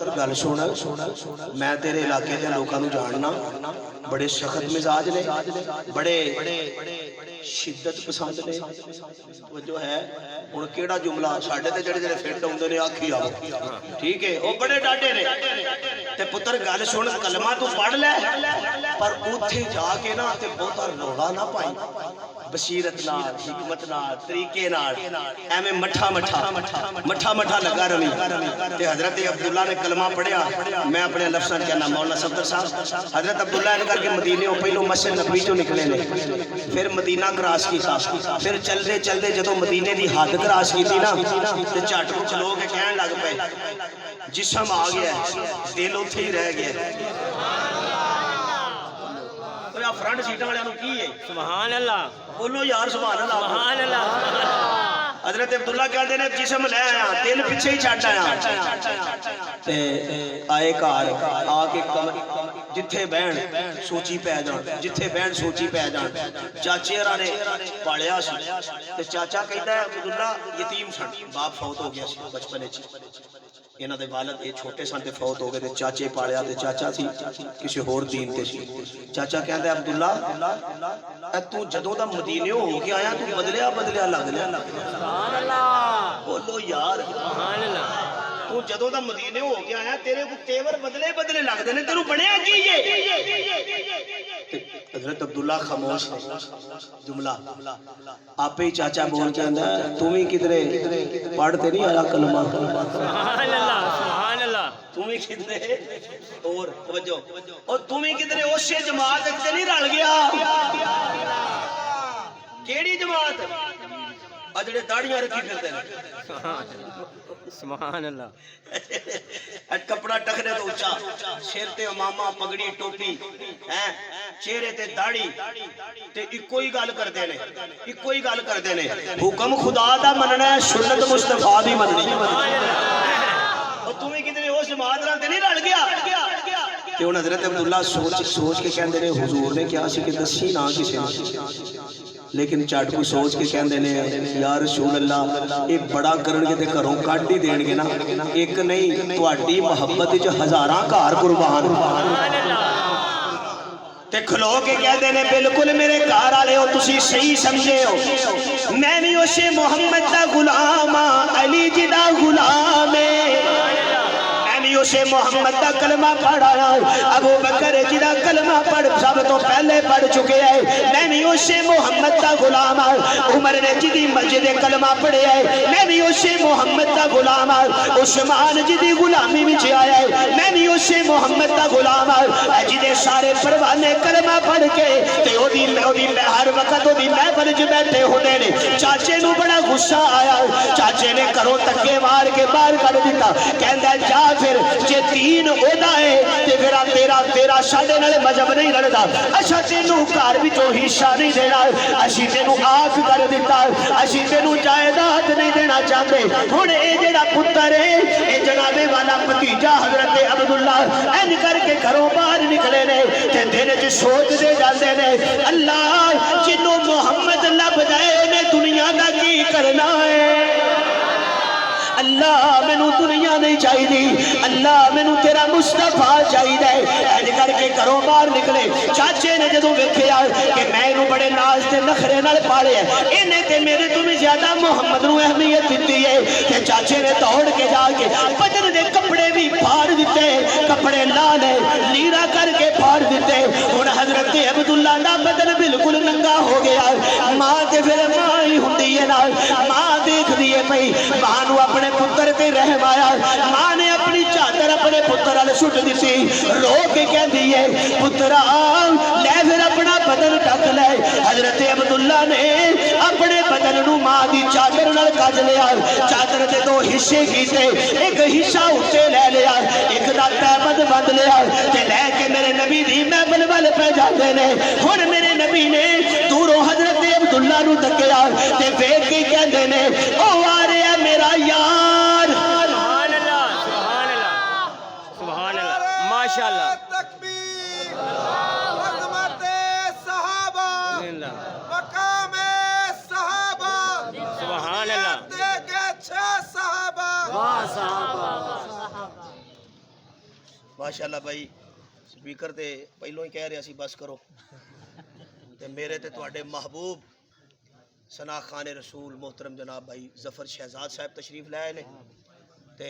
पुत्र गल सुन, मैं तेरे इलाके के लोगों को जानना, बड़े सख्त मिजाज ने, बड़े शिद्दत पसंद ने। वो जो है हुण केड़ा जुमला साडे ते जेड़े जेड़े फिट आउंदे ने आखी आओ, ठीक है, वो बड़े डाडे ने। ते पुत्र गल सुन, कलमा तू पढ़ लै, पर उत्थे जाके ना ते बहुता रौला ना पाई, बसीरत नाल, हिकमत नाल, तरीके नाल, एवें मठा मठा मठा मठा लगा रवि। ते हजरत अब्दुल्ला ने कलमा पढ़िया। मैं अपने लफ्ज़ां च कहना, मौलाना सफदर साहब, हजरत अब्दुल्ला ने करके मदीने पहलो मस्जिद नबवी चों निकले ने, फिर मदीना क्रॉस किया, फिर चलते चलते जो मदीने की हद क्रॉस की ना, तो झट को खलो के कहन लग पे, जिस्म आ गया, दिल उत्थे ही रह गया। फ्रंट सीटां वालियां नूं की है? सुभान अल्लाह बोलो यार, सुभान अल्लाह, सुभान अल्लाह। हजरत अब्दुल्ला कहते ने जिस्म ले आया, दिल पिछे ही छड्ड आया। ते आए घर आके जिथे बहन सोची पै जान, जिथे बहन सोची पै जान। चाचे हरा ने पालिया सी, ते चाचा कहता है अब्दुल्ला यतीम सन, बाप फौत हो गया सी बचपन च, इन्हां दे वालिद ये छोटे सन ते फौत हो गए, ते चाचे पालिया, ते चाचा सी किसी होर दीन ते सी। चाचा कहता है अब्दुल्ला तू जदों दा मदीने हो के आया, तू बदलिया बदलिया लगदा। सुभान अल्लाह बोलो यार, सुभान अल्लाह। तू जदों दा मदीने हो के आया, तेरे को तेवर बदले बदले लगदे ने, तेनू बनया की ये? हजरत अब्दुल्ला खामोश है। जुमला आपे ही चाचा बोल के आंदा, तू भी किधरे पढ़ते नहीं आया कलमा? सुभान अल्लाह, सुभान अल्लाह। तू भी किधरे और तवज्जो, और तू भी किधरे उसे जमात ते नहीं रल गया? केड़ी जमात? आ जेड़े दाढ़ियां रखी फिरदे ने। सुभान अल्लाह। कपड़ा टखने तो ऊंचा, सिर ते इमामा, पगड़ी, टोपी, हैं चेहरे ते दाढ़ी, ते इको ही गल करदे ने, इको ही गल करदे ने, हुक्म खुदा दा मनना है, सुन्नत मुस्तफा दी मननी। और तू भी कितने उस जमात नाल ते नहीं रल गया? ते हुण हजरत अब्दुल्ला सोच के कहंदे ने, हुजूर ने कहा सी कि दसी ना किसी ने, लेकिन झट को सोच के कहते हैं या रसूल अल्लाह, ये बड़ा करनगे ते घरों कढ ही देणगे ना, एक नहीं तुहाडी मुहब्बत च हज़ारां घर कुर्बान। ते खलो के कहते हैं बिल्कुल मेरे घर वाले हो, तुसी सही समझे हो, मैं भी उसे मुहम्मद दा गुलाम हां, अली जी दा गुलाम है, उसे मोहम्मद का कलमा पढ़ाया, अबू बकर जी का कलमा पढ़ सब तो पहले पढ़ चुके हैं, मैं भी उसे मोहम्मद का गुलाम हूं। उमर ने जी दी मस्जिद कलमा पढ़े है, मैं भी उसे मोहम्मद का गुलाम हूं। उस्मान जी की गुलामी में आया है, मैं भी उसे मोहम्मद का गुलाम हूं। जिदे सारे परवाने कलमा पढ़ के ते ओदी हर वक्त ओदी महफिल च बैठे होंदे ने। चाचे नूं बड़ा गुस्सा आया, चाचे ने घरों धक्के मार के बाहर कढ़ दिता, कहंदा जा फिर जे दीन ओदा है ते फिर तेरा साडे नाल मजहब नहीं लड़दा, अच्छा तेनू घर विचों हिस्सा नहीं देना, असीं तेनू आफ कर दिता, असीं तेनू जायदाद नहीं देना चाहते। हुण ये जेड़ा पुत्र है ये जनाबे वाला भतीजा हजरत अब्दुल्ला इंज करके घरों बाहर निकले ने, ते दिल च सोचदे जांदे ने अल्लाह जिन्नू मुहम्मद लब जाए ने दुनिया दा की करना है। अल्लाह मैनू दुनिया नहीं चाहिए, अल्लाह मैनू तेरा मुस्तफा चाहिए। इंज करके घरों बाहर निकले। चाचे ने जदों वेखिया कि मैं इनू बड़े नाज ते नखरे नाल पाले, इन्हें ते मेरे तो भी ज्यादा मुहम्मद नू अहमियत दी है, ते चाचे ने दौड़ के जाके बदन दे कपड़े भी फाड़ दिते, कपड़े ला ले लीरा करके फाड़ दिते। हुण हजरत अब्दुल्ला दा बदन बिल्कुल नंगा हो गया। मां ते फिर मां ही हुंदी है ना, मां देखदी है पई, मां नू अपने पुत्र ते रहम आया, मां ने अपनी चादर अपने पुत्र वाल सुट दी, रो के कहती है पुत्रा ले फिर अपना बदन ढक ले। हजरत अब्दुल्ला ने अपने बदन नू मां की चादर नाल कज लिया, चादर के दो हिस्से कीते, एक हिस्सा उत्ते ले लिया, एक दा तैबद बंद लिया, ते लैके मेरे नबी दी महफिल वल पे जाते ने। हुण मेरे नबी ने दूरों हजरत अब्दुल्ला नू तकिया ते वेख के कहंदे ने ओ आ रहा मेरा यार। सुभान अल्लाह, सुभान अल्लाह, सुभान अल्लाह, माशाअल्लाह। तकबीर, अज़मते सहाबा, मकामे सहाबा, सुभान अल्लाह, देखे सहाबा, वाह सहाबा। माशाअल्लाह भाई स्पीकर ते पहलों ही कह रहा सी बस करो ते मेरे ते तुहाडे महबूब सना खान रसूल मोहतरम जनाब भाई जफर शहजाद साहब तशरीफ लाए ने ते